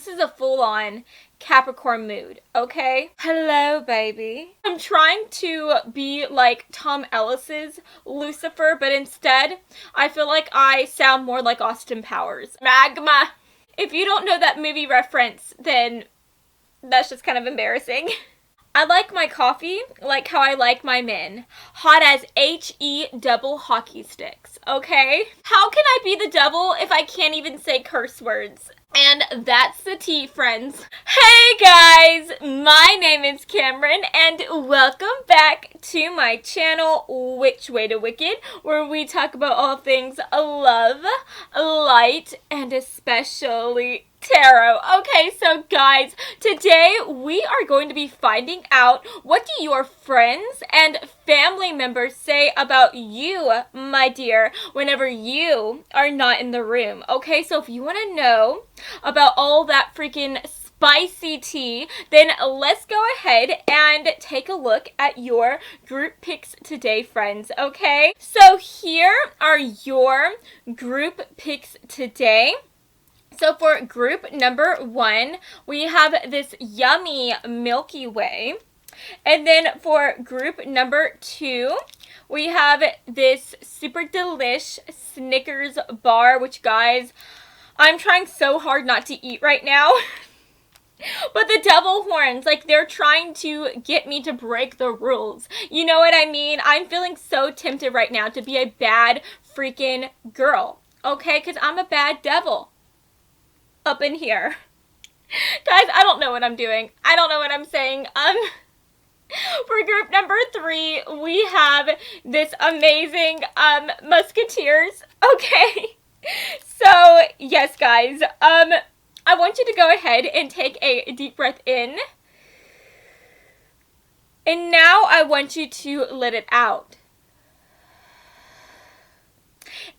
this is a full-on Capricorn mood, okay? Hello, baby. I'm trying to be like Tom Ellis's Lucifer, but instead, I feel like I sound more like Austin Powers. Magma. If you don't know that movie reference, then that's just kind of embarrassing. I like my coffee like how I like my men. Hot as H-E double hockey sticks, okay? How can I be the devil if I can't even say curse words? And that's the tea, friends. Hey guys, my name is Cameron and welcome back to my channel, Which Way to Wicked, where we talk about all things love, light, and especially tarot. Okay, so guys, today we are going to be finding out what do your friends and family members say about you, my dear, whenever you are not in the room. Okay, so if you want to know about all that freaking spicy tea, then let's go ahead and take a look at your group picks today, friends, okay? So here are your group picks today. So for group number 1, we have this yummy Milky Way. And then for group number 2, we have this super delish Snickers bar, which guys, I'm trying so hard not to eat right now. But the devil horns, like they're trying to get me to break the rules. You know what I mean? I'm feeling so tempted right now to be a bad freaking girl. Okay, because I'm a bad devil up in here. Guys, I don't know what I'm doing. I don't know what I'm saying. For group number 3, we have this amazing Musketeers. Okay. So, yes, guys. I want you to go ahead and take a deep breath in. And now I want you to let it out.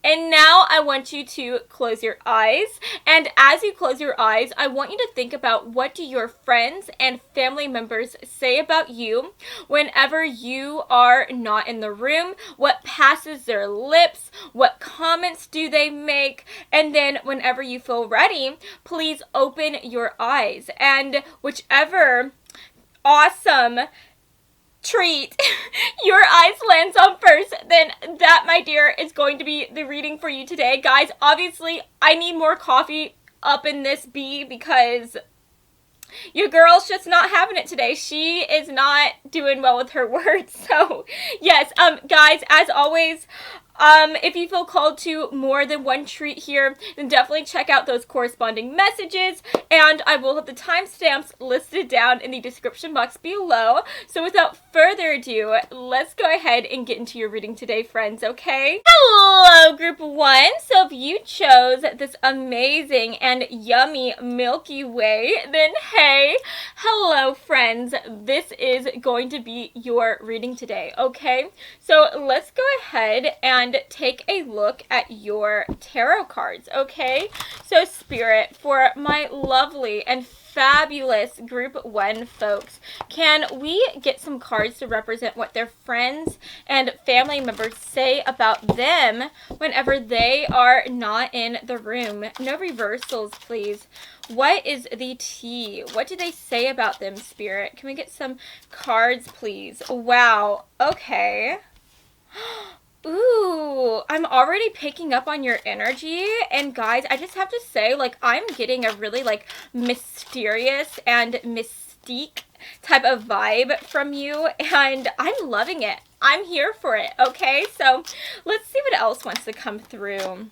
And now I want you to close your eyes. And as you close your eyes, I want you to think about what do your friends and family members say about you whenever you are not in the room, what passes their lips, what comments do they make, and then whenever you feel ready, please open your eyes. And whichever awesome treat your eyes lands on first, then that, my dear, is going to be the reading for you today. Guys, obviously I need more coffee up in this bee because your girl's just not having it today. She is not doing well with her words. So yes, guys, as always, if you feel called to more than one treat here, then definitely check out those corresponding messages, and I will have the timestamps listed down in the description box below. So without further ado, let's go ahead and get into your reading today, friends, okay? Hello, group 1. So if you chose this amazing and yummy Milky Way, then hey, hello, friends. This is going to be your reading today, okay? So let's go ahead and take a look at your tarot cards, okay? So Spirit, for my lovely and fabulous group 1 folks, can we get some cards to represent what their friends and family members say about them whenever they are not in the room? No reversals, please. What is the tea? What do they say about them, Spirit? Can we get some cards, please? Wow. Okay. Ooh, I'm already picking up on your energy, and guys, I just have to say, like, I'm getting a really, like, mysterious and mystique type of vibe from you, and I'm loving it. I'm here for it, okay? So, let's see what else wants to come through.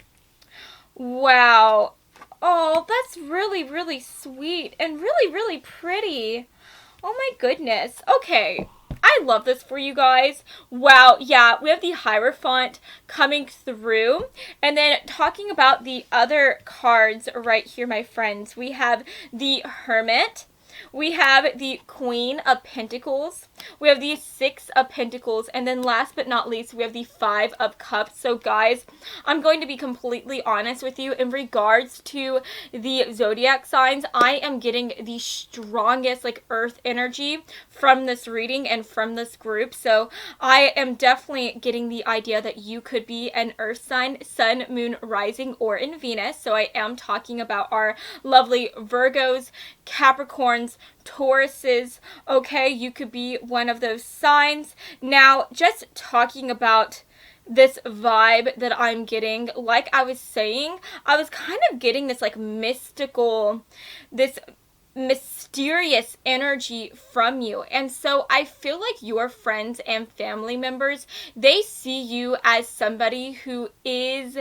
Wow. Oh, that's really, really sweet and really, really pretty. Oh my goodness. Okay. I love this for you guys. Wow, yeah, we have the Hierophant coming through. And then talking about the other cards right here, my friends, we have the Hermit. we have the Queen of Pentacles, we have the Six of Pentacles, and then last but not least, we have the Five of Cups. So guys, I'm going to be completely honest with you in regards to the zodiac signs. I am getting the strongest like earth energy from this reading and from this group. So I am definitely getting the idea that you could be an earth sign, sun, moon, rising, or in Venus. So I am talking about our lovely Virgos, Capricorns, Tauruses. Okay, you could be one of those signs. Now, just talking about this vibe that I'm getting, like I was saying, I was kind of getting this like mystical, this mysterious energy from you. And so I feel like your friends and family members, they see you as somebody who is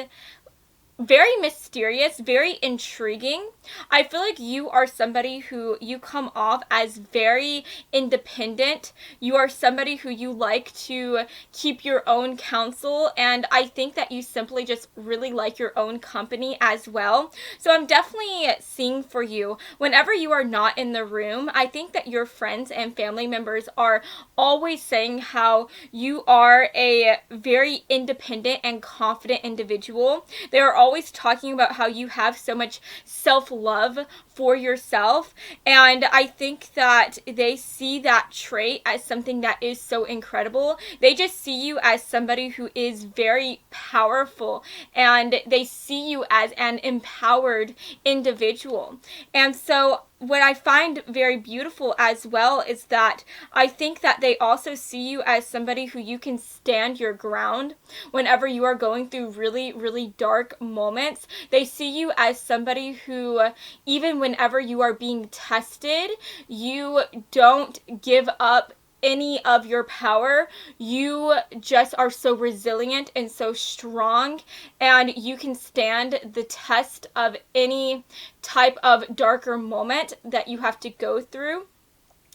very mysterious, very intriguing. I feel like you are somebody who you come off as very independent. You are somebody who you like to keep your own counsel, and I think that you simply just really like your own company as well. So I'm definitely seeing for you whenever you are not in the room. I think that your friends and family members are always saying how you are a very independent and confident individual. They are always talking about how you have so much self-love for yourself, and I think that they see that trait as something that is so incredible. They just see you as somebody who is very powerful, and they see you as an empowered individual. And so what I find very beautiful as well is that I think that they also see you as somebody who you can stand your ground whenever you are going through really, really dark moments. They see you as somebody who, even whenever you are being tested, you don't give up any of your power. You just are so resilient and so strong, and you can stand the test of any type of darker moment that you have to go through.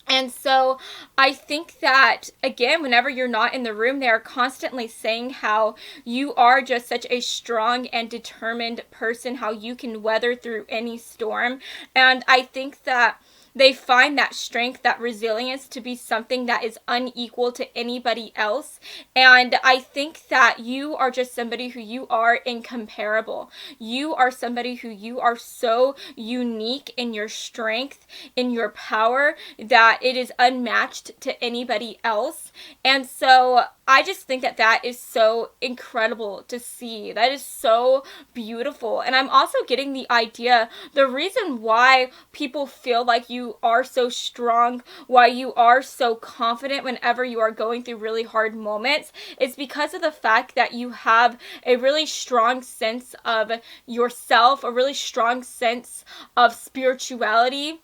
And so I think that, again, whenever you're not in the room, they are constantly saying how you are just such a strong and determined person, how you can weather through any storm. And I think that they find that strength, that resilience to be something that is unequal to anybody else. And I think that you are just somebody who you are incomparable. You are somebody who you are so unique in your strength, in your power, that it is unmatched to anybody else. And so I just think that that is so incredible to see. That is so beautiful. And I'm also getting the idea, the reason why people feel like you are so strong, why you are so confident whenever you are going through really hard moments, is because of the fact that you have a really strong sense of yourself, a really strong sense of spirituality.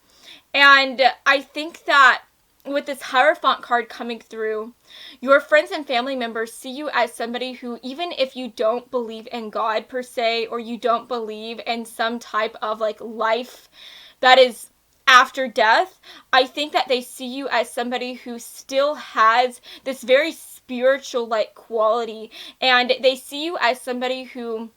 And I think that with this Hierophant card coming through, your friends and family members see you as somebody who, even if you don't believe in God per se, or you don't believe in some type of like life that is after death, I think that they see you as somebody who still has this very spiritual like quality, and they see you as somebody who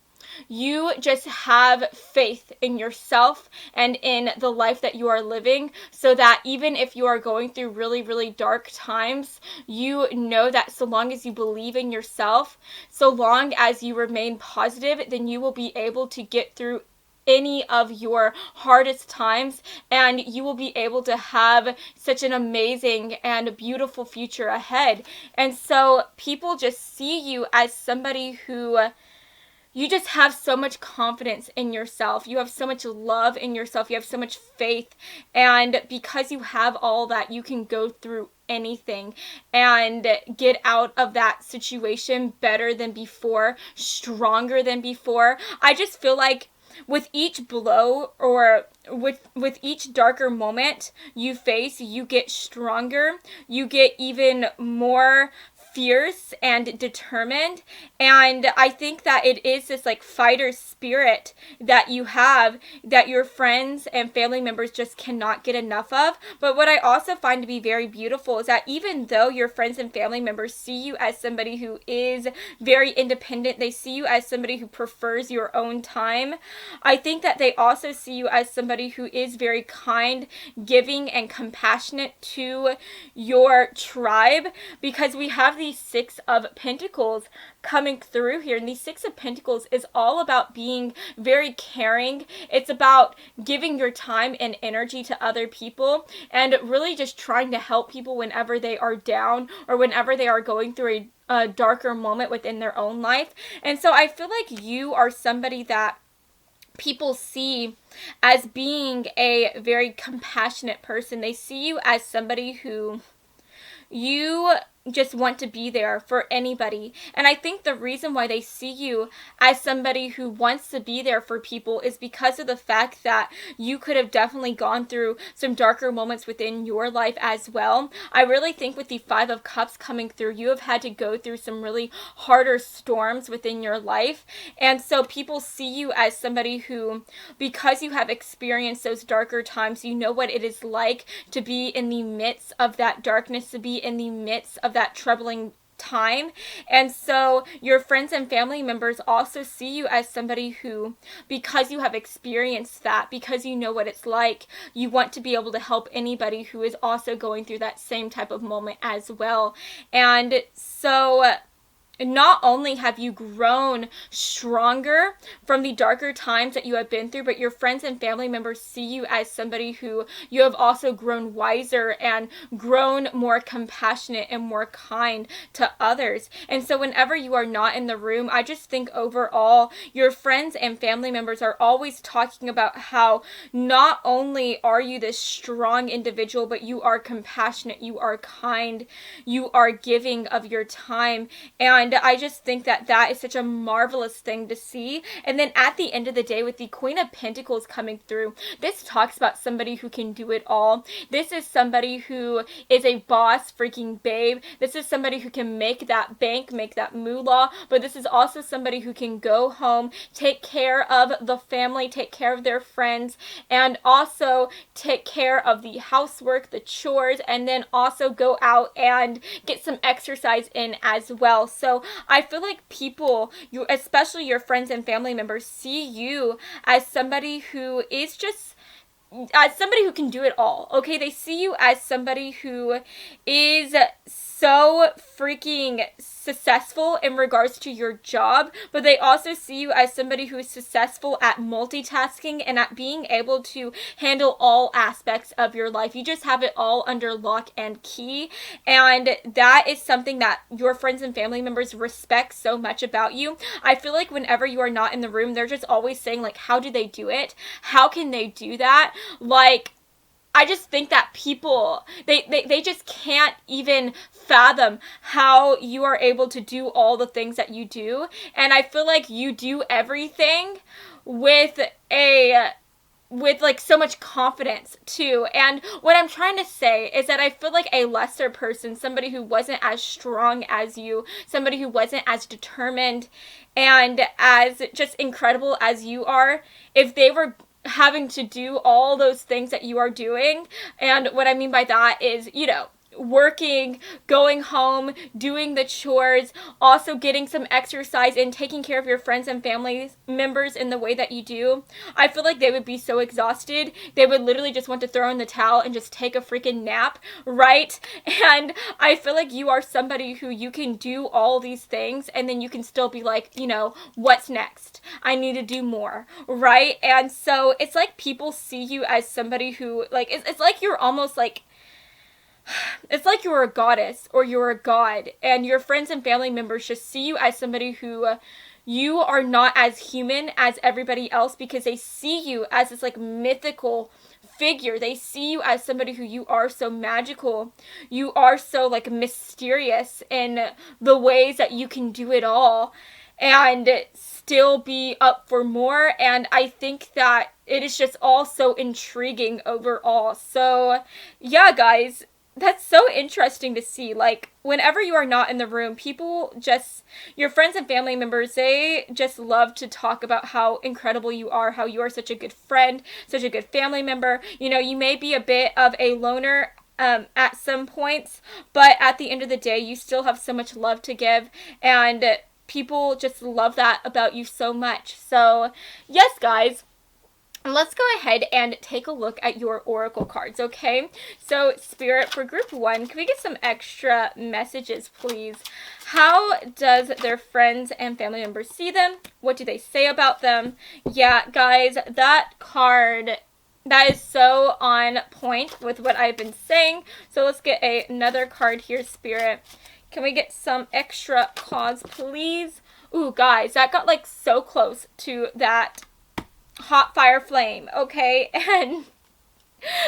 you just have faith in yourself and in the life that you are living, so that even if you are going through really, really dark times, you know that so long as you believe in yourself, so long as you remain positive, then you will be able to get through any of your hardest times, and you will be able to have such an amazing and beautiful future ahead. And so people just see you as somebody who, you just have so much confidence in yourself. You have so much love in yourself. You have so much faith. And because you have all that, you can go through anything and get out of that situation better than before, stronger than before. I just feel like with each blow, or with each darker moment you face, you get stronger. You get even more fierce and determined, and I think that it is this like fighter spirit that you have that your friends and family members just cannot get enough of. But what I also find to be very beautiful is that even though your friends and family members see you as somebody who is very independent, they see you as somebody who prefers your own time, I think that they also see you as somebody who is very kind, giving, and compassionate to your tribe, because we have these Six of Pentacles coming through here, and these Six of Pentacles is all about being very caring. It's about giving your time and energy to other people and really just trying to help people whenever they are down or whenever they are going through a darker moment within their own life. And so I feel like you are somebody that people see as being a very compassionate person. They see you as somebody who you just want to be there for anybody. And I think the reason why they see you as somebody who wants to be there for people is because of the fact that you could have definitely gone through some darker moments within your life as well. I really think with the Five of Cups coming through, you have had to go through some really harder storms within your life. And so people see you as somebody who, because you have experienced those darker times, you know what it is like to be in the midst of that darkness, to be in the midst of that troubling time. And so your friends and family members also see you as somebody who, because you have experienced that, because you know what it's like, you want to be able to help anybody who is also going through that same type of moment as well. And so not only have you grown stronger from the darker times that you have been through, but your friends and family members see you as somebody who you have also grown wiser and grown more compassionate and more kind to others. And so whenever you are not in the room, I just think overall your friends and family members are always talking about how not only are you this strong individual, but you are compassionate, you are kind, you are giving of your time. And I just think that that is such a marvelous thing to see. And then at the end of the day, with the Queen of Pentacles coming through, this talks about somebody who can do it all. This is somebody who is a boss freaking babe. This is somebody who can make that bank, make that moolah. But this is also somebody who can go home, take care of the family, take care of their friends, and also take care of the housework, the chores, and then also go out and get some exercise in as well. So I feel like people, you, especially your friends and family members, see you as somebody who is just, as somebody who can do it all. Okay, they see you as somebody who is so freaking successful in regards to your job, but they also see you as somebody who is successful at multitasking and at being able to handle all aspects of your life. You just have it all under lock and key, and that is something that your friends and family members respect so much about you. I feel like whenever you are not in the room, they're just always saying like, how do they do it? How can they do that? Like, I just think that people, they just can't even fathom how you are able to do all the things that you do. And I feel like you do everything with like so much confidence too. And what I'm trying to say is that I feel like a lesser person, somebody who wasn't as strong as you, somebody who wasn't as determined and as just incredible as you are, if they were having to do all those things that you are doing, and what I mean by that is, you know, working, going home, doing the chores, also getting some exercise and taking care of your friends and family members in the way that you do, I feel like they would be so exhausted. They would literally just want to throw in the towel and just take a freaking nap, right? And I feel like you are somebody who you can do all these things and then you can still be like, you know, what's next? I need to do more, right? And so it's like people see you as somebody who, like, it's like you're almost like, it's like you're a goddess or you're a god, and your friends and family members just see you as somebody who you are not as human as everybody else, because they see you as this like mythical figure. They see you as somebody who you are so magical. You are so like mysterious in the ways that you can do it all and still be up for more. And I think that it is just all so intriguing overall. So yeah, guys, that's so interesting to see. Like, whenever you are not in the room, people just, your friends and family members, they just love to talk about how incredible you are, how you are such a good friend, such a good family member. You know, you may be a bit of a loner at some points, but at the end of the day, you still have so much love to give, and people just love that about you so much. So, yes, guys. Let's go ahead and take a look at your oracle cards, okay? So, Spirit, for group 1, can we get some extra messages, please? How does their friends and family members see them? What do they say about them? Yeah, guys, that card, that is so on point with what I've been saying. So, let's get another card here, Spirit. Can we get some extra cards, please? Ooh, guys, that got, like, so close to that hot fire flame, okay? And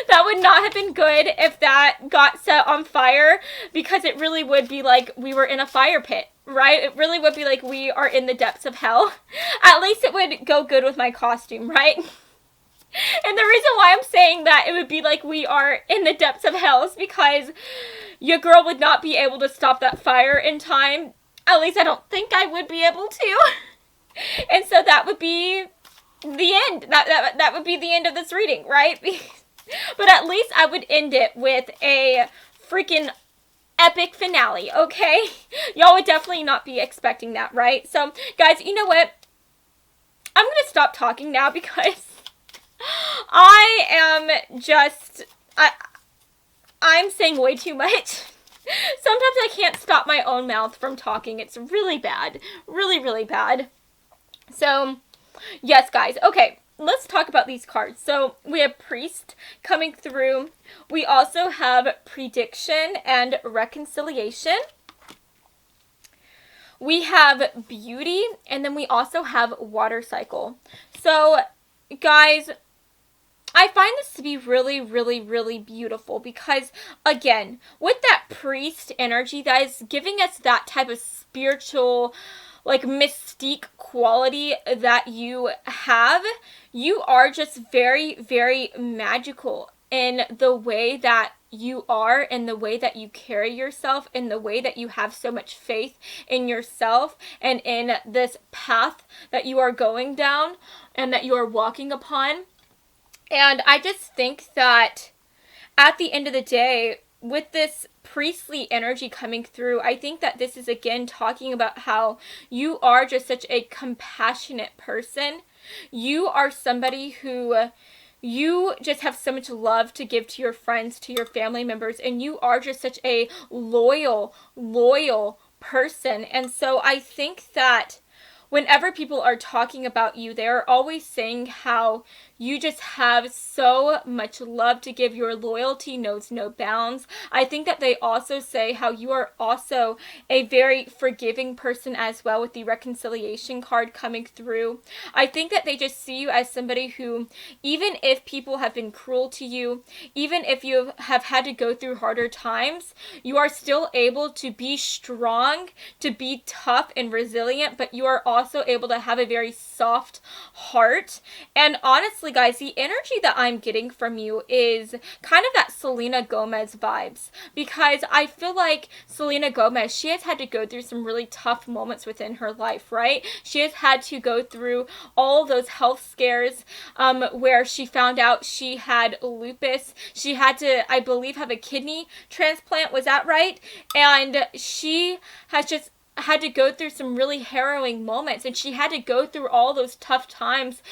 that would not have been good if that got set on fire, because it really would be like we were in a fire pit, right? It really would be like we are in the depths of hell. At least it would go good with my costume, right? And the reason why I'm saying that it would be like we are in the depths of hell is because your girl would not be able to stop that fire in time. At least I don't think I would be able to. And so that would be the end. That would be the end of this reading, right? But at least I would end it with a freaking epic finale, okay? Y'all would definitely not be expecting that, right? So, guys, you know what? I'm going to stop talking now because I am just, I'm saying way too much. Sometimes I can't stop my own mouth from talking. It's really bad. Really, really bad. So, yes, guys. Okay, let's talk about these cards. So, we have Priest coming through. We also have Prediction and Reconciliation. We have Beauty, and then we also have Water Cycle. So, guys, I find this to be really, really, really beautiful because, again, with that Priest energy, that is giving us that type of spiritual, like, mystique quality that you have. You are just very, very magical in the way that you are, in the way that you carry yourself, in the way that you have so much faith in yourself and in this path that you are going down and that you are walking upon. And I just think that at the end of the day, with this priestly energy coming through, I think that this is again talking about how you are just such a compassionate person. You are somebody who, you just have so much love to give to your friends, to your family members, and you are just such a loyal person. And so I think that whenever people are talking about you, they're always saying how you just have so much love to give. Your loyalty knows no bounds. I think that they also say how you are also a very forgiving person as well, with the reconciliation card coming through. I think that they just see you as somebody who, even if people have been cruel to you, even if you have had to go through harder times, you are still able to be strong, to be tough and resilient, but you are also able to have a very soft heart. And honestly, guys, the energy that I'm getting from you is kind of that Selena Gomez vibes, because I feel like Selena Gomez, she has had to go through some really tough moments within her life, right? She has had to go through all those health scares where she found out she had lupus. She had to, I believe, have a kidney transplant. Was that right? And she has just had to go through some really harrowing moments, and she had to go through all those tough times,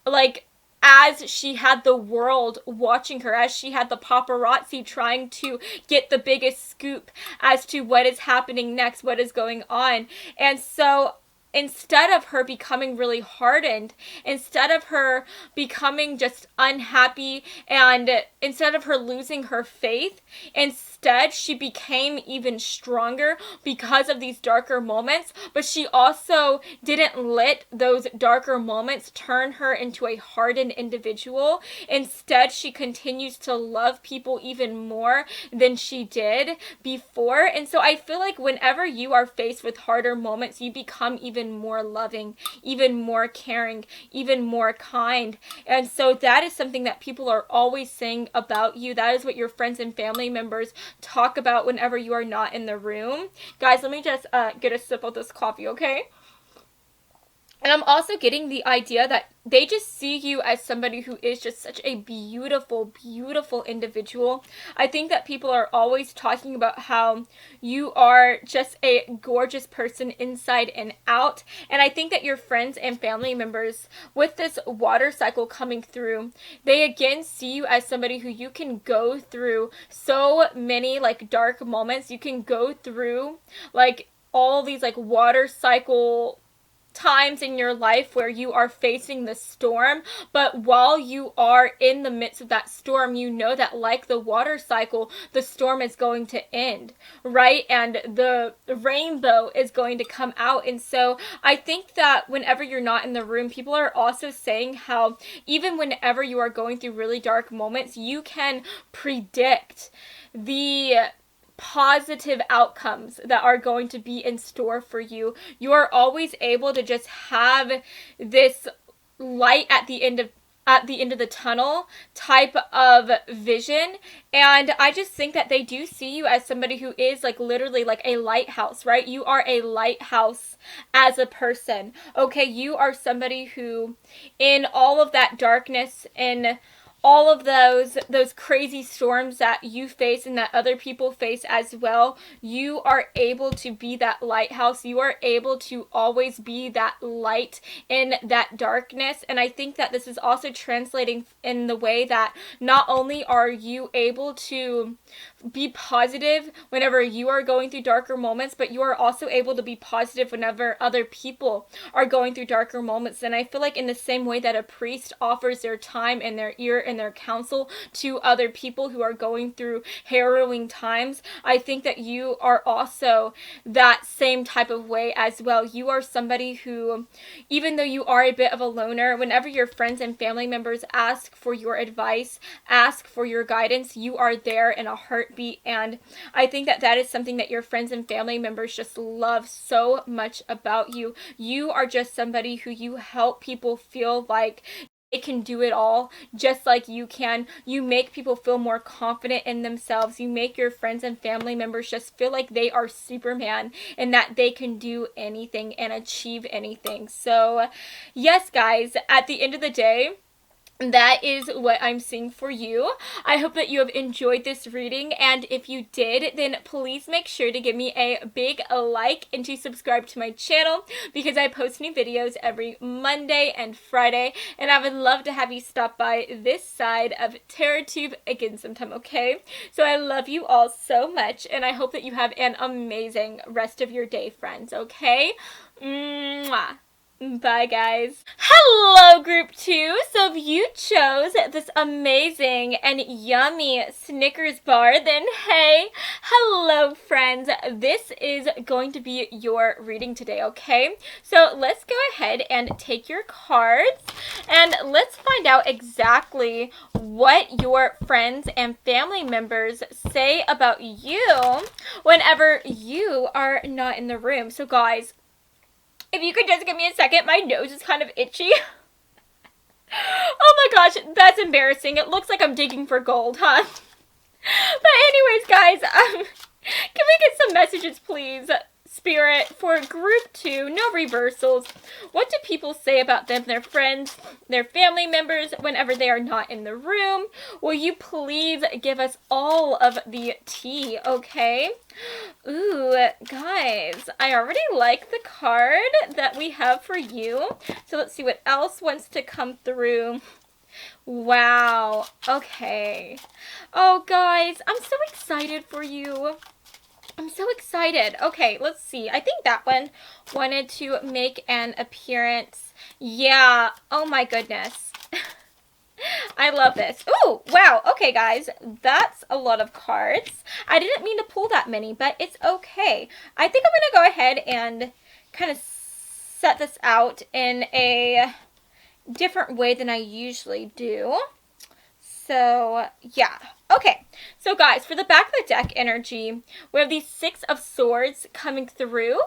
like, as she had the world watching her, as she had the paparazzi trying to get the biggest scoop as to what is happening next, what is going on. And so instead of her becoming really hardened, instead of her becoming just unhappy, and instead of her losing her faith, instead she became even stronger because of these darker moments. But she also didn't let those darker moments turn her into a hardened individual. Instead, she continues to love people even more than she did before. And so I feel like whenever you are faced with harder moments, you become even even more loving, even more caring, even more kind. And so that is something that people are always saying about you. That is what your friends and family members talk about whenever you are not in the room. Guys, let me just get a sip of this coffee, okay? And I'm also getting the idea that they just see you as somebody who is just such a beautiful, beautiful individual. I think that people are always talking about how you are just a gorgeous person inside and out. And I think that your friends and family members, with this water cycle coming through, they again see you as somebody who you can go through so many like dark moments. You can go through like all these like water cycle times in your life where you are facing the storm, but while you are in the midst of that storm, you know that like the water cycle, the storm is going to end, right? And the rainbow is going to come out. And so I think that whenever you're not in the room, people are also saying how even whenever you are going through really dark moments, you can predict the positive outcomes that are going to be in store for you. You are always able to just have this light at the end of the tunnel type of vision. And I just think that they do see you as somebody who is like literally like a lighthouse, right? You are a lighthouse as a person. Okay, you are somebody who in all of that darkness and all of those crazy storms that you face and that other people face as well, you are able to be that lighthouse. You are able to always be that light in that darkness. And I think that this is also translating in the way that not only are you able to be positive whenever you are going through darker moments, but you are also able to be positive whenever other people are going through darker moments. And I feel like in the same way that a priest offers their time and their ear and their counsel to other people who are going through harrowing times, I think that you are also that same type of way as well. You are somebody who, even though you are a bit of a loner, whenever your friends and family members ask for your advice, ask for your guidance, you are there in a heartbeat. And I think that that is something that your friends and family members just love so much about you. You are just somebody who you help people feel like they can do it all just like you can. You make people feel more confident in themselves. You make your friends and family members just feel like they are Superman and that they can do anything and achieve anything. So yes, guys, at the end of the day, that is what I'm seeing for you. I hope that you have enjoyed this reading, and if you did, then please make sure to give me a big like and to subscribe to my channel because I post new videos every Monday and Friday, and I would love to have you stop by this side of TarotTube again sometime, okay? So I love you all so much, and I hope that you have an amazing rest of your day, friends, okay? Mwah. Bye, guys. Hello, Group 2. So if you chose this amazing and yummy Snickers bar, then hey, hello, friends. This is going to be your reading today, okay? So let's go ahead and take your cards, and let's find out exactly what your friends and family members say about you whenever you are not in the room. So, guys, if you could just give me a second, my nose is kind of itchy. Oh my gosh, that's embarrassing. It looks like I'm digging for gold, huh? But anyways, guys, can we get some messages, please? Spirit, for Group 2, no reversals. What do people say about them, their friends, their family members, whenever they are not in the room? Will you please give us all of the tea, okay? Ooh, guys, I already like the card that we have for you. So let's see what else wants to come through. Wow, okay. Oh, guys, I'm so excited for you. I'm so excited. Okay, let's see. I think that one wanted to make an appearance. Yeah. Oh my goodness. I love this. Oh, wow. Okay, guys. That's a lot of cards. I didn't mean to pull that many, but it's okay. I think I'm going to go ahead and kind of set this out in a different way than I usually do. So, yeah. Okay, so guys, for the back of the deck energy, we have the Six of Swords coming through.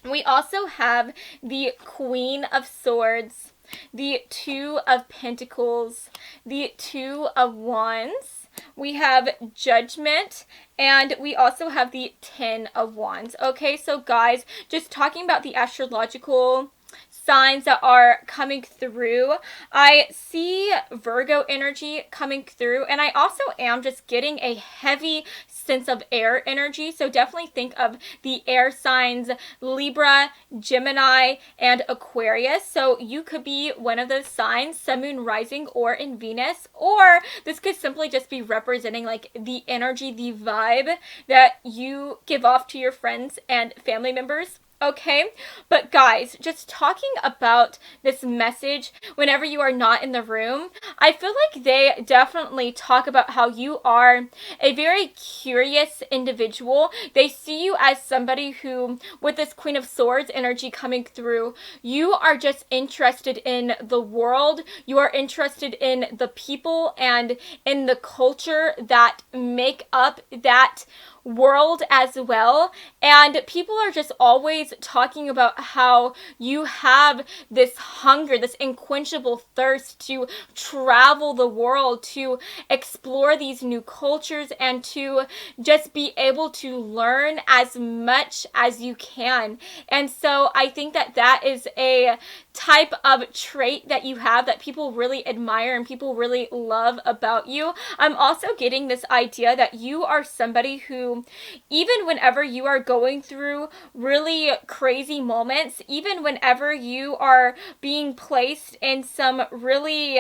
We also have the Queen of Swords, the Two of Pentacles, the Two of Wands. We have Judgment, and we also have the Ten of Wands. Okay, so guys, just talking about the astrological signs that are coming through, I see Virgo energy coming through, and I also am just getting a heavy sense of air energy. So definitely think of the air signs Libra, Gemini, and Aquarius. So you could be one of those signs, Sun, Moon, Rising, or in Venus, or this could simply just be representing like the energy, the vibe that you give off to your friends and family members. Okay, but guys, just talking about this message whenever you are not in the room, I feel like they definitely talk about how you are a very curious individual. They see you as somebody who, with this Queen of Swords energy coming through, you are just interested in the world. You are interested in the people and in the culture that make up that world as well. And people are just always talking about how you have this hunger, this unquenchable thirst to travel the world, to explore these new cultures, and to just be able to learn as much as you can. And so I think that that is a type of trait that you have that people really admire and people really love about you. I'm also getting this idea that you are somebody who, even whenever you are going through really crazy moments, even whenever you are being placed in some really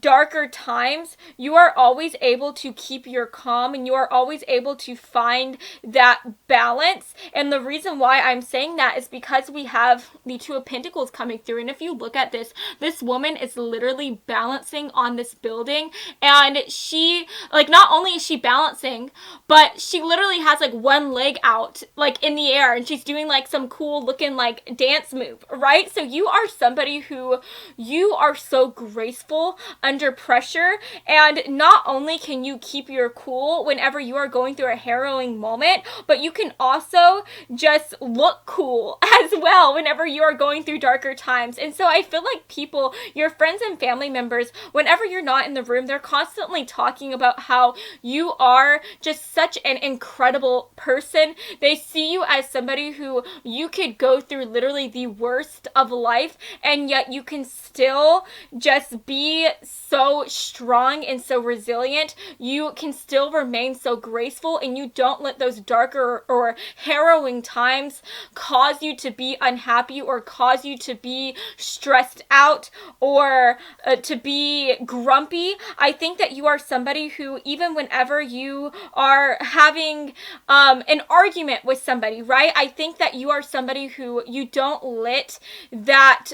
darker times, you are always able to keep your calm, and you are always able to find that balance. And the reason why I'm saying that is because we have the Two of Pentacles coming through, and if you look at this woman is literally balancing on this building, and she, like, not only is she balancing, but she literally has like one leg out like in the air, and she's doing like some cool looking like dance move, right? So you are somebody who, you are so graceful under pressure, and not only can you keep your cool whenever you are going through a harrowing moment, but you can also just look cool as well whenever you are going through darker times. And so I feel like people, your friends and family members, whenever you're not in the room, they're constantly talking about how you are just such an incredible person. They see you as somebody who you could go through literally the worst of life, and yet you can still just be so strong and so resilient. You can still remain so graceful, and you don't let those darker or harrowing times cause you to be unhappy or cause you to be stressed out or to be grumpy. I think that you are somebody who, even whenever you are having an argument with somebody, right? I think that you are somebody who, you don't let that,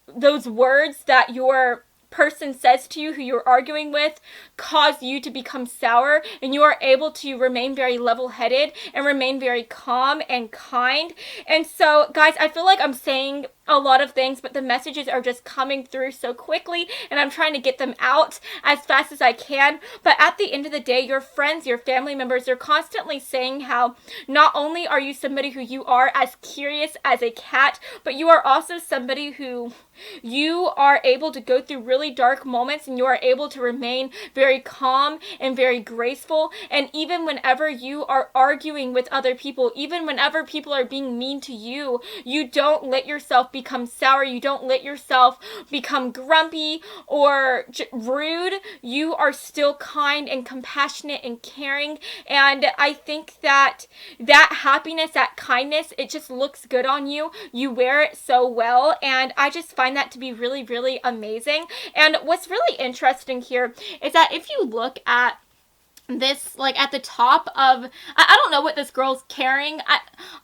those words that your person says to you, who you're arguing with, cause you to become sour, and you are able to remain very level-headed and remain very calm and kind. And so guys, I feel like I'm saying a lot of things, but the messages are just coming through so quickly, and I'm trying to get them out as fast as I can. But at the end of the day, your friends, your family members, they're constantly saying how not only are you somebody who, you are as curious as a cat, but you are also somebody who, you are able to go through really dark moments, and you are able to remain very calm and very graceful. And even whenever you are arguing with other people, even whenever people are being mean to you, you don't let yourself become sour. You don't let yourself become grumpy or rude. You are still kind and compassionate and caring. And I think that that happiness, that kindness, it just looks good on you. You wear it so well, and I just find that to be really, really amazing. And what's really interesting here is that if you look at this, like at the top of, I don't know what this girl's carrying.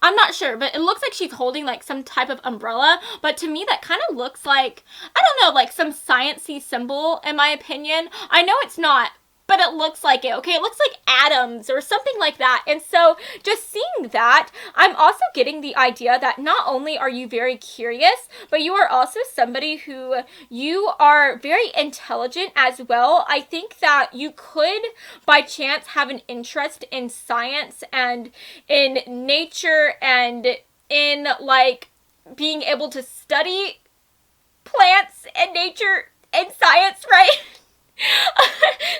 I'm not sure, but it looks like she's holding like some type of umbrella. But to me, that kind of looks like, I don't know, like some science-y symbol, in my opinion. I know it's not, but it looks like it, okay? It looks like atoms or something like that. And so just seeing that, I'm also getting the idea that not only are you very curious, but you are also somebody who, you are very intelligent as well. I think that you could, by chance, have an interest in science and in nature and in like being able to study plants and nature and science, right?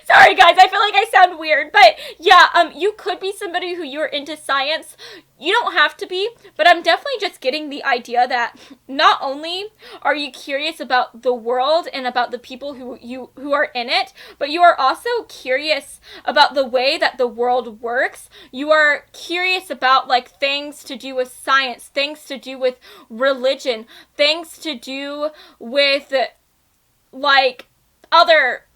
Sorry guys, I feel like I sound weird, but yeah, you could be somebody who you're into science. You don't have to be, but I'm definitely just getting the idea that not only are you curious about the world and about the people who are in it, but you are also curious about the way that the world works. You are curious about like things to do with science, things to do with religion, things to do with like other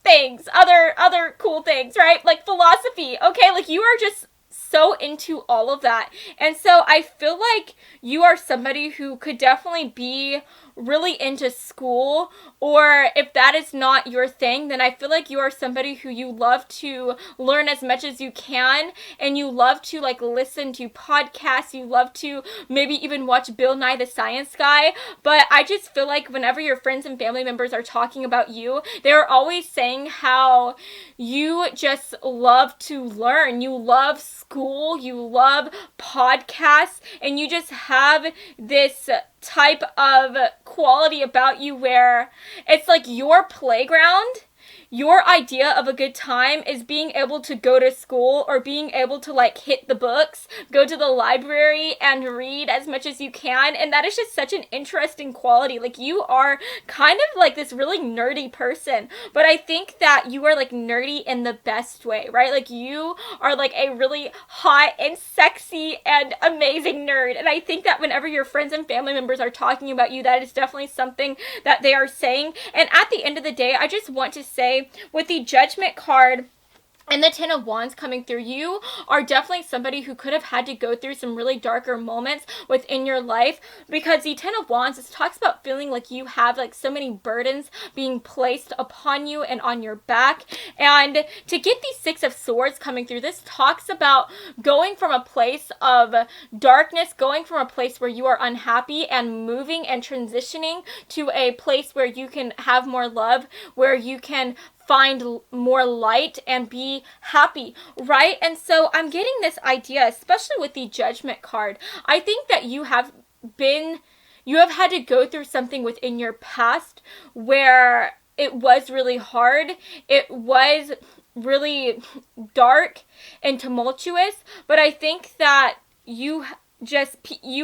things, other cool things, right? Like philosophy, okay? Like you are just so into all of that. And so I feel like you are somebody who could definitely be really into school, or if that is not your thing, then I feel like you are somebody who you love to learn as much as you can, and you love to like listen to podcasts, you love to maybe even watch Bill Nye the Science Guy. But I just feel like whenever your friends and family members are talking about you, they're always saying how you just love to learn, you love school, you love podcasts, and you just have this type of quality about you where it's like your playground. Your idea of a good time is being able to go to school or being able to like hit the books, go to the library and read as much as you can. And that is just such an interesting quality. Like you are kind of like this really nerdy person, but I think that you are like nerdy in the best way, right? Like you are like a really hot and sexy and amazing nerd. And I think that whenever your friends and family members are talking about you, that is definitely something that they are saying. And at the end of the day, I just want to say, with the Judgment card and the Ten of Wands coming through, you are definitely somebody who could have had to go through some really darker moments within your life, because the Ten of Wands, it talks about feeling like you have like so many burdens being placed upon you and on your back. And to get the Six of Swords coming through, this talks about going from a place of darkness, going from a place where you are unhappy, and moving and transitioning to a place where you can have more love, where you can find more light and be happy, right? And so I'm getting this idea, especially with the Judgment card. I think that you have had to go through something within your past where it was really hard. It was really dark and tumultuous, but I think that you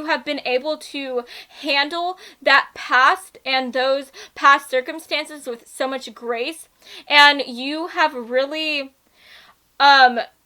have been able to handle that past and those past circumstances with so much grace, and you have really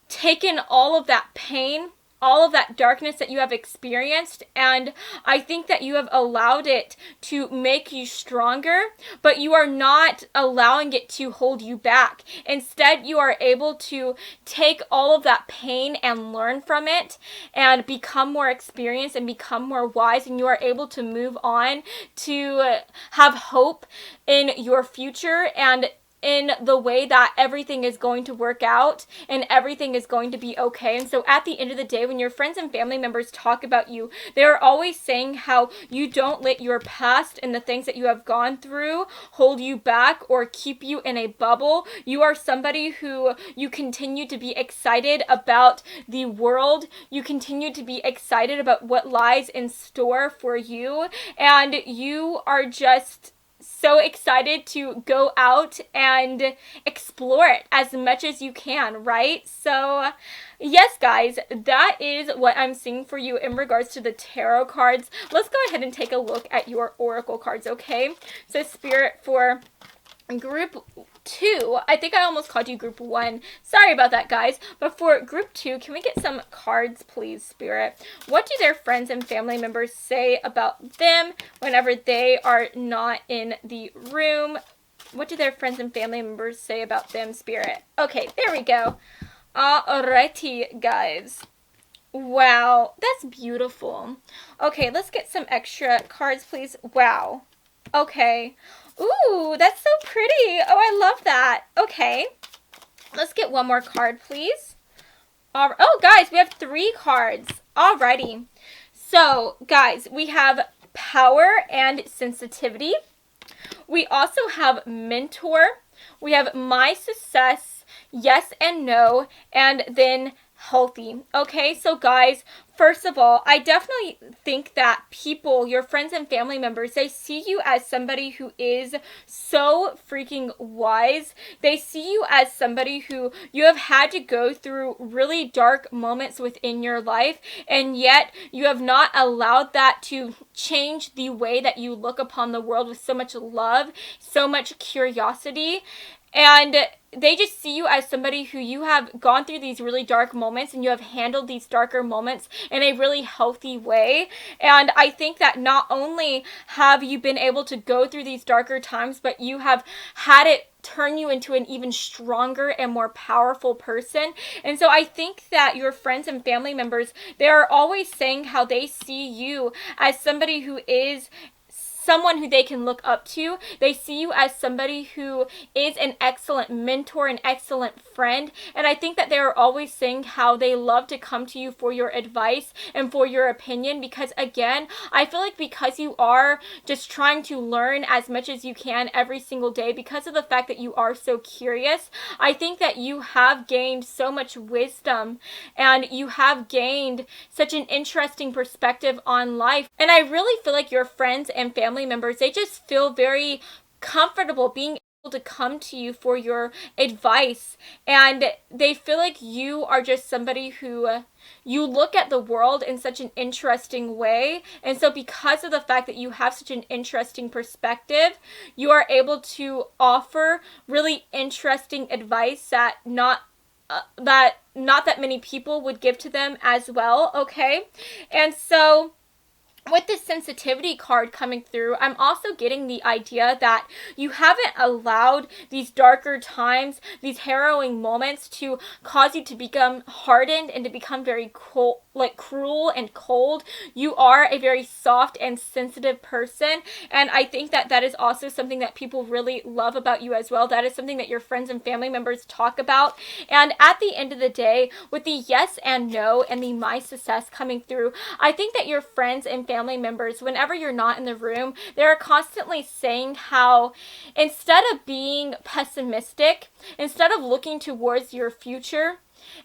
taken all of that pain, all of that darkness that you have experienced, and I think that you have allowed it to make you stronger, but you are not allowing it to hold you back. Instead, you are able to take all of that pain and learn from it and become more experienced and become more wise, and you are able to move on to have hope in your future and in the way that everything is going to work out and everything is going to be okay. And so at the end of the day, when your friends and family members talk about you, they're always saying how you don't let your past and the things that you have gone through hold you back or keep you in a bubble. You are somebody who you continue to be excited about the world. You continue to be excited about what lies in store for you, and you are just so excited to go out and explore it as much as you can, right? So yes, guys, that is what I'm seeing for you in regards to the tarot cards. Let's go ahead and take a look at your oracle cards, okay? So Spirit, for group 2, I think I almost called you group 1. Sorry about that, guys. But for group 2, can we get some cards, please, Spirit? What do their friends and family members say about them whenever they are not in the room? What do their friends and family members say about them, Spirit? Okay, there we go. Alrighty, guys. Wow, that's beautiful. Okay, let's get some extra cards, please. Wow. Okay. Ooh, that's so pretty. Oh, I love that. Okay. Let's get one more card, please. Oh, guys, we have 3 cards. Alrighty. So, guys, we have power and sensitivity. We also have mentor. We have my success, yes and no, and then healthy. Okay, so guys, first of all, I definitely think that people, your friends and family members, they see you as somebody who is so freaking wise. They see you as somebody who you have had to go through really dark moments within your life, and yet you have not allowed that to change the way that you look upon the world with so much love, so much curiosity. And they just see you as somebody who you have gone through these really dark moments and you have handled these darker moments in a really healthy way. And I think that not only have you been able to go through these darker times, but you have had it turn you into an even stronger and more powerful person. And so I think that your friends and family members, they're always saying how they see you as somebody who is someone who they can look up to. They see you as somebody who is an excellent mentor, an excellent friend. And I think that they're always saying how they love to come to you for your advice and for your opinion, because again, I feel like because you are just trying to learn as much as you can every single day, because of the fact that you are so curious, I think that you have gained so much wisdom and you have gained such an interesting perspective on life. And I really feel like your friends and family members, they just feel very comfortable being able to come to you for your advice, and they feel like you are just somebody who you look at the world in such an interesting way. And so because of the fact that you have such an interesting perspective, you are able to offer really interesting advice that not that many people would give to them as well. Okay, and so with this sensitivity card coming through, I'm also getting the idea that you haven't allowed these darker times, these harrowing moments to cause you to become hardened and to become very cold, like cruel and cold. You are a very soft and sensitive person, and I think that that is also something that people really love about you as well. That is something that your friends and family members talk about. And at the end of the day, with the yes and no and the my success coming through, I think that your friends and family members, whenever you're not in the room, they're constantly saying how instead of being pessimistic, instead of looking towards your future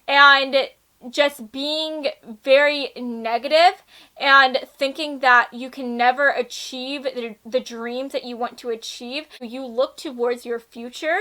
and just being very negative and thinking that you can never achieve the dreams that you want to achieve, you look towards your future,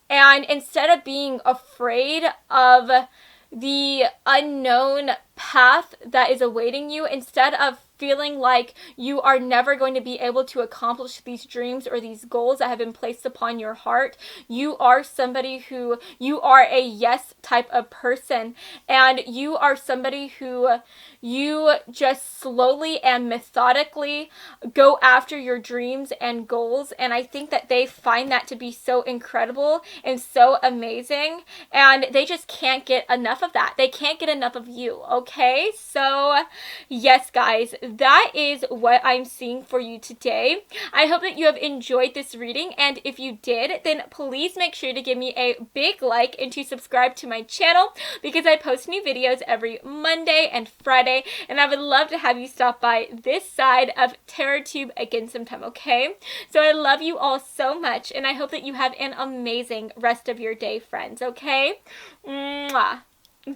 and instead of being afraid of the unknown path that is awaiting you, instead of feeling like you are never going to be able to accomplish these dreams or these goals that have been placed upon your heart, you are somebody who, you are a yes type of person, and you are somebody who you just slowly and methodically go after your dreams and goals. And I think that they find that to be so incredible and so amazing, and they just can't get enough of that. They can't get enough of you. Okay, so yes guys, that is what I'm seeing for you today. I hope that you have enjoyed this reading, and if you did, then please make sure to give me a big like and to subscribe to my channel, because I post new videos every Monday and Friday, and I would love to have you stop by this side of TerraTube again sometime. Okay, so I love you all so much, and I hope that you have an amazing rest of your day, friends. Okay, mwah.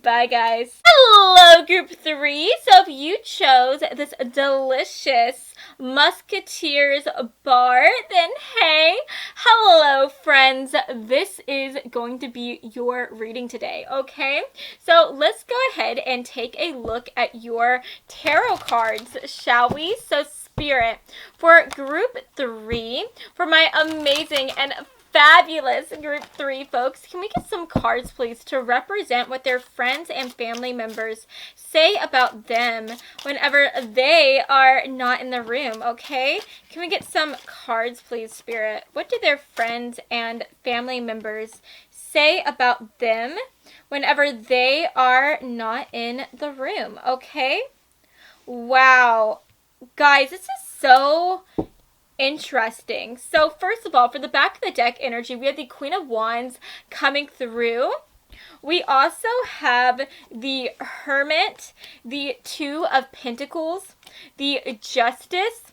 Bye guys. Hello group 3. So if you chose this delicious Musketeers bar, then hey, hello friends. This is going to be your reading today, okay? So let's go ahead and take a look at your tarot cards, shall we? So Spirit, for group 3, for my amazing and fabulous group 3 folks, can we get some cards please to represent what their friends and family members say about them whenever they are not in the room? Okay, can we get some cards please, Spirit? What do their friends and family members say about them whenever they are not in the room? Okay, wow guys, this is so interesting. So first of all, for the back of the deck energy, we have the Queen of Wands coming through. We also have the Hermit, the Two of Pentacles, the Justice,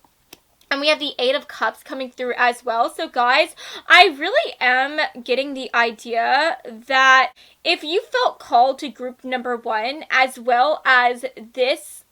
And we have the Eight of Cups coming through as well. So guys, I really am getting the idea that if you felt called to group number 1 as well as this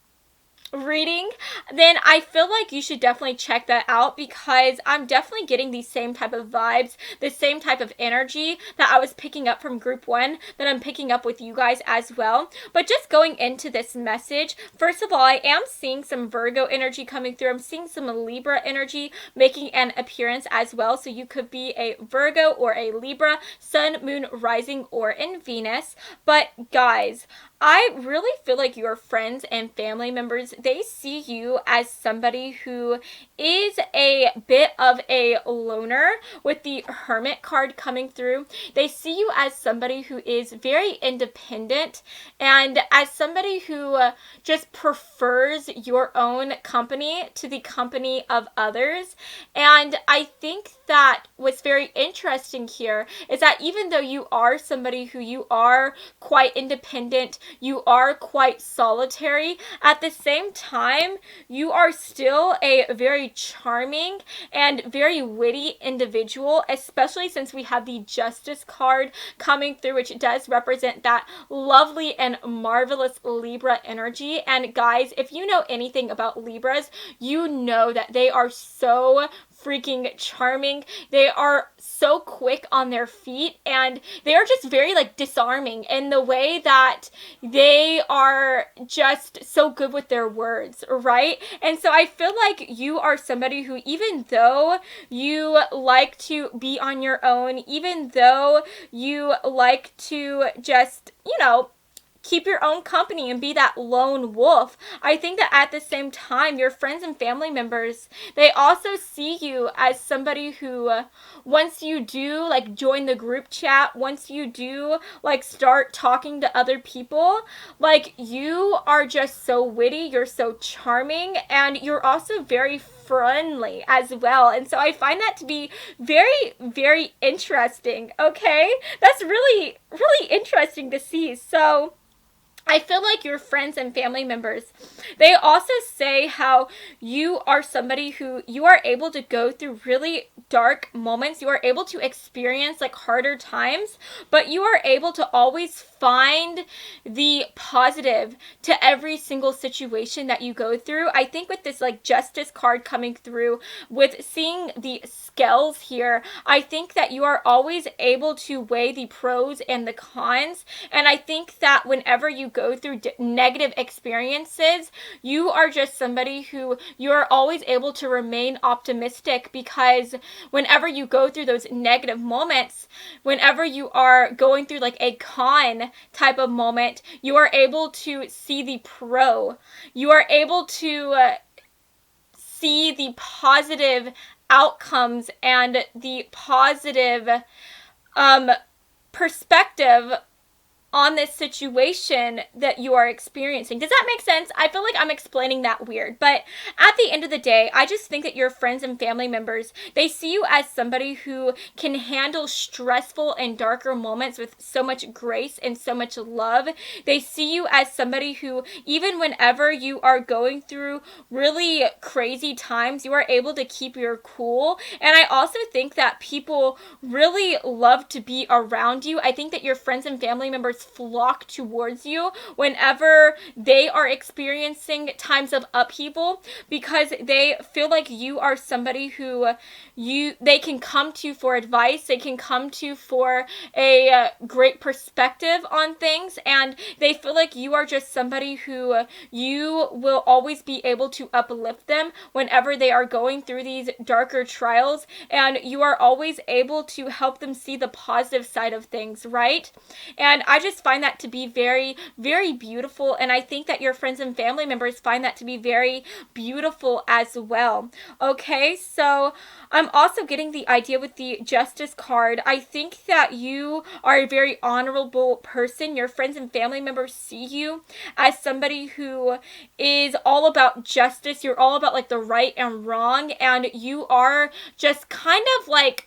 reading, then I feel like you should definitely check that out, because I'm definitely getting these same type of vibes, the same type of energy that I was picking up from group 1 that I'm picking up with you guys as well. But just going into this message, first of all, I am seeing some Virgo energy coming through. I'm seeing some Libra energy making an appearance as well. So you could be a Virgo or a Libra, Sun, Moon, Rising, or in Venus. But guys, I really feel like your friends and family members, they see you as somebody who is a bit of a loner with the Hermit card coming through. They see you as somebody who is very independent and as somebody who just prefers your own company to the company of others. And I think that what's very interesting here is that even though you are somebody who you are quite independent, you are quite solitary, at the same time, you are still a very charming and very witty individual, especially since we have the Justice card coming through, which does represent that lovely and marvelous Libra energy. And guys, if you know anything about Libras, you know that they are so freaking charming. They are so quick on their feet, and they are just very like disarming in the way that they are just so good with their words, right? And so I feel like you are somebody who, even though you like to be on your own, even though you like to just, keep your own company and be that lone wolf, I think that at the same time, your friends and family members, they also see you as somebody who, once you do like join the group chat, once you do like start talking to other people, like you are just so witty, you're so charming, and you're also very friendly as well. And so I find that to be very, very interesting. Okay, that's really, really interesting to see. So I feel like your friends and family members, they also say how you are somebody who you are able to go through really dark moments. You are able to experience like harder times, but you are able to always find the positive to every single situation that you go through. I think with this like Justice card coming through, with seeing the scales here, I think that you are always able to weigh the pros and the cons. And I think that whenever you go through negative experiences, you are just somebody who you are always able to remain optimistic, because whenever you go through those negative moments, whenever you are going through like a con type of moment, you are able to see the pro. You are able to see the positive outcomes and the positive perspective on this situation that you are experiencing. Does that make sense? I feel like I'm explaining that weird, but at the end of the day, I just think that your friends and family members, they see you as somebody who can handle stressful and darker moments with so much grace and so much love. They see you as somebody who, even whenever you are going through really crazy times, you are able to keep your cool. And I also think that people really love to be around you. I think that your friends and family members flock towards you whenever they are experiencing times of upheaval, because they feel like you are somebody who they can come to for advice, they can come to for a great perspective on things, and they feel like you are just somebody who you will always be able to uplift them whenever they are going through these darker trials, and you are always able to help them see the positive side of things, right? And I just find that to be very, very beautiful, and I think that your friends and family members find that to be very beautiful as well. Okay, so I'm also getting the idea with the Justice card. I think that you are a very honorable person. Your friends and family members see you as somebody who is all about justice. You're all about like the right and wrong, and you are just kind of like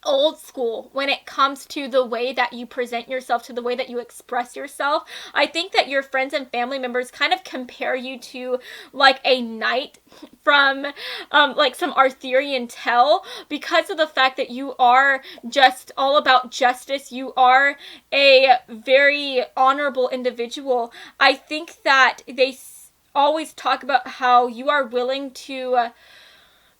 old school when it comes to the way that you present yourself, to the way that you express yourself. I think that your friends and family members kind of compare you to like a knight from like some Arthurian tale, because of the fact that you are just all about justice. You are a very honorable individual. I think that they always talk about how you are willing to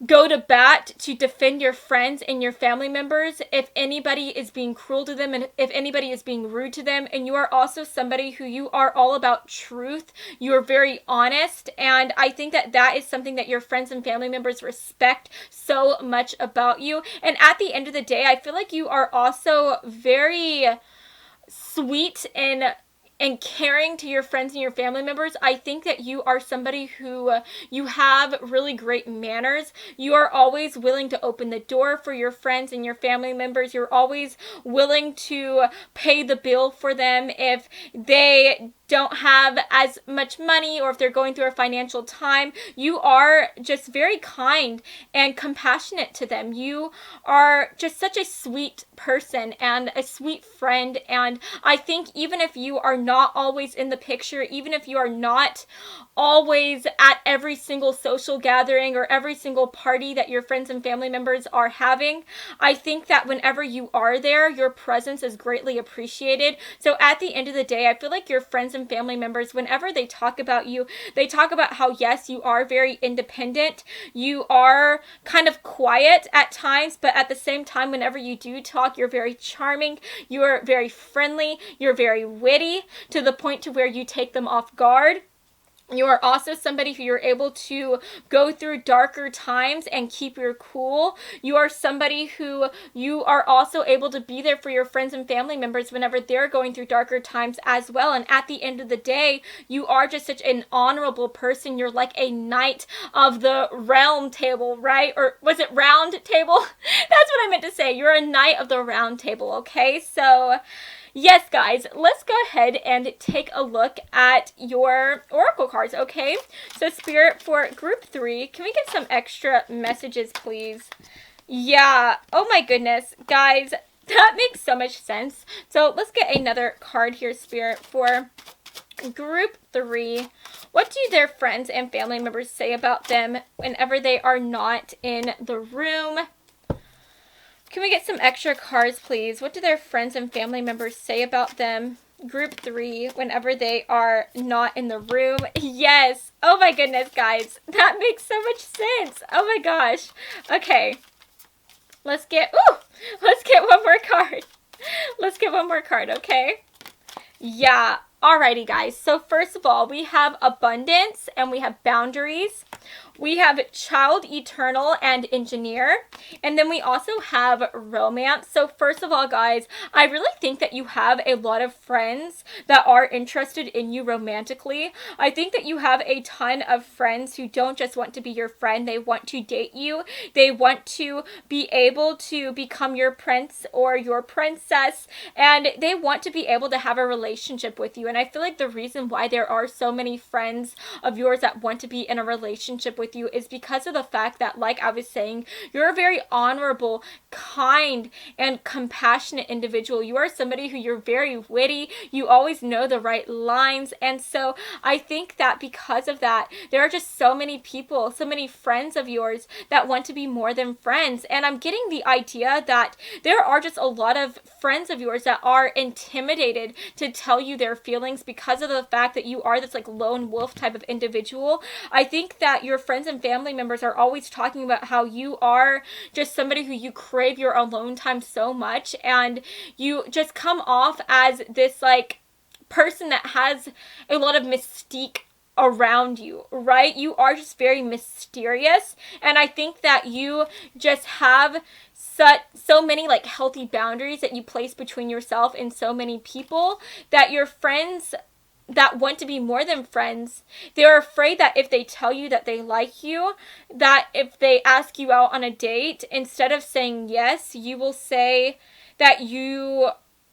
go to bat to defend your friends and your family members if anybody is being cruel to them and if anybody is being rude to them. And you are also somebody who, you are all about truth. You are very honest, and I think that that is something that your friends and family members respect so much about you. And at the end of the day, I feel like you are also very sweet and caring to your friends and your family members. I think that you are somebody who, you have really great manners. You are always willing to open the door for your friends and your family members. You're always willing to pay the bill for them if they don't have as much money or if they're going through a financial time. You are just very kind and compassionate to them. You are just such a sweet person and a sweet friend. And I think even if you are not always in the picture, even if you are not always at every single social gathering or every single party that your friends and family members are having, I think that whenever you are there, your presence is greatly appreciated. So at the end of the day, I feel like your friends and family members, whenever they talk about you, they talk about how, yes, you are very independent. You are kind of quiet at times, but at the same time, whenever you do talk, you're very charming. You're very friendly. You're very witty, to the point to where you take them off guard. You are also somebody who you're able to go through darker times and keep your cool. You are somebody who, you are also able to be there for your friends and family members whenever they're going through darker times as well. And at the end of the day, you are just such an honorable person. You're like a knight of the realm table, right? Or was it round table? That's what I meant to say. You're a knight of the round table, okay? So yes, guys, let's go ahead and take a look at your oracle cards, okay? So, Spirit, for group 3, can we get some extra messages, please? Yeah, oh my goodness, guys, that makes so much sense. So, let's get another card here, Spirit, for group 3. What do their friends and family members say about them whenever they are not in the room? Can we get some extra cards, please? What do their friends and family members say about them? Group 3, whenever they are not in the room. Yes. Oh my goodness, guys. That makes so much sense. Oh my gosh. Okay. Let's get one more card. Let's get one more card, okay? Yeah. Alrighty, guys. So first of all, we have abundance and we have boundaries. We have child, eternal, and engineer. And then we also have romance. So first of all, guys, I really think that you have a lot of friends that are interested in you romantically. I think that you have a ton of friends who don't just want to be your friend. They want to date you. They want to be able to become your prince or your princess. And they want to be able to have a relationship with you. And I feel like the reason why there are so many friends of yours that want to be in a relationship with you is because of the fact that, like I was saying, you're a very honorable, kind, and compassionate individual. You are somebody who, you're very witty. You always know the right lines. And so I think that because of that, there are just so many people, so many friends of yours that want to be more than friends. And I'm getting the idea that there are just a lot of friends of yours that are intimidated to tell you their feelings because of the fact that you are this like lone wolf type of individual. I think that your friends and family members are always talking about how you are just somebody who, you crave your alone time so much, and you just come off as this like person that has a lot of mystique around you, right? You are just very mysterious, and I think that you just have so many like healthy boundaries that you place between yourself and so many people that your friends that want to be more than friends, they're afraid that if they tell you that they like you, that if they ask you out on a date, instead of saying yes, you will say that you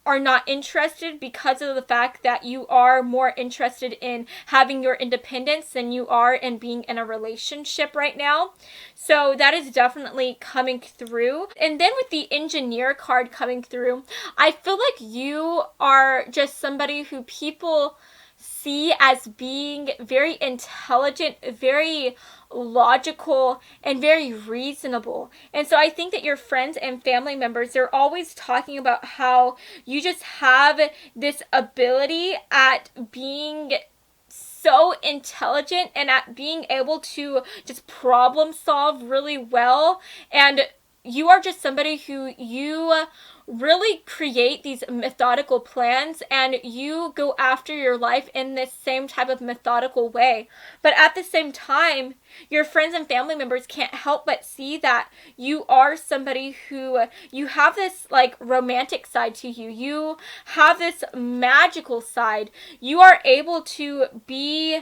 are not interested because of the fact that you are more interested in having your independence than you are in being in a relationship right now. So that is definitely coming through. And then with the engineer card coming through, I feel like you are just somebody who people see as being very intelligent, very logical, and very reasonable. And so I think that your friends and family members, they're always talking about how you just have this ability at being so intelligent and at being able to just problem solve really well. And you are just somebody who you really create these methodical plans, and you go after your life in this same type of methodical way. But at the same time, your friends and family members can't help but see that you are somebody who, you have this like romantic side to you. You have this magical side. You are able to be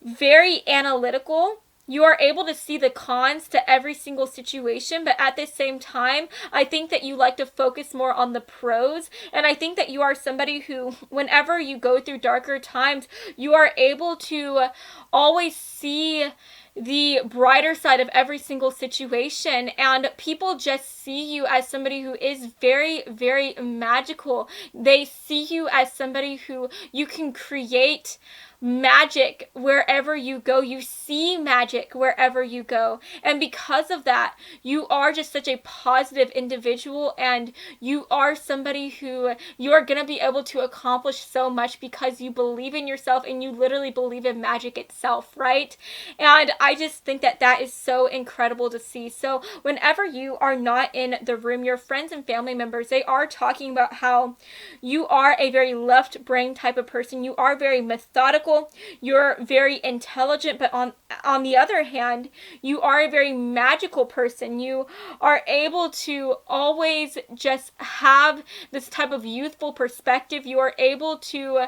very analytical. You are able to see the cons to every single situation, but at the same time, I think that you like to focus more on the pros. And I think that you are somebody who, whenever you go through darker times, you are able to always see the brighter side of every single situation, and people just see you as somebody who is very, very magical. They see you as somebody who you can create magic wherever you go. You see magic wherever you go. And because of that, you are just such a positive individual, and you are somebody who you are going to be able to accomplish so much because you believe in yourself and you literally believe in magic itself, right? And I just think that that is so incredible to see. So whenever you are not in the room, your friends and family members, they are talking about how you are a very left brain type of person. You are very methodical. You're very intelligent, but on the other hand, you are a very magical person. You are able to always just have this type of youthful perspective. You are able to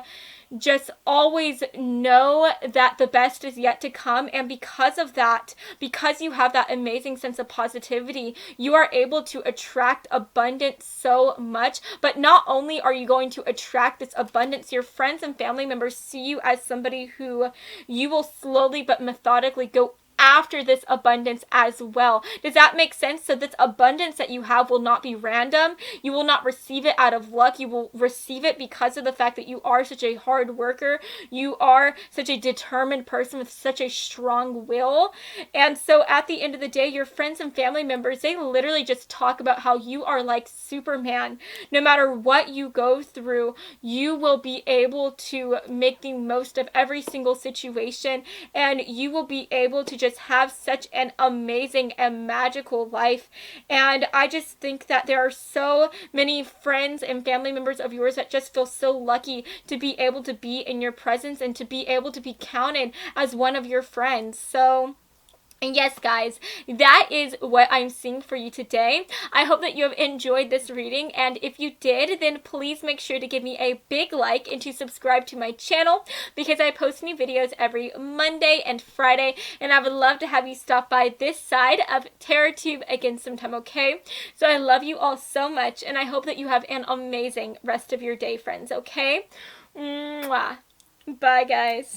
just always know that the best is yet to come. And because of that, because you have that amazing sense of positivity, you are able to attract abundance so much. But not only are you going to attract this abundance, your friends and family members see you as somebody who you will slowly but methodically go after this abundance as well. Does that make sense? So this abundance that you have will not be random. You will not receive it out of luck. You will receive it because of the fact that you are such a hard worker. You are such a determined person with such a strong will. And so at the end of the day, your friends and family members, they literally just talk about how you are like Superman. No matter what you go through, you will be able to make the most of every single situation, and you will be able to just have such an amazing and magical life. And I just think that there are so many friends and family members of yours that just feel so lucky to be able to be in your presence and to be able to be counted as one of your friends. So and yes, guys, that is what I'm seeing for you today. I hope that you have enjoyed this reading, and if you did, then please make sure to give me a big like and to subscribe to my channel, because I post new videos every Monday and Friday, and I would love to have you stop by this side of TerraTube again sometime, okay? So I love you all so much, and I hope that you have an amazing rest of your day, friends, okay? Mwah. Bye, guys.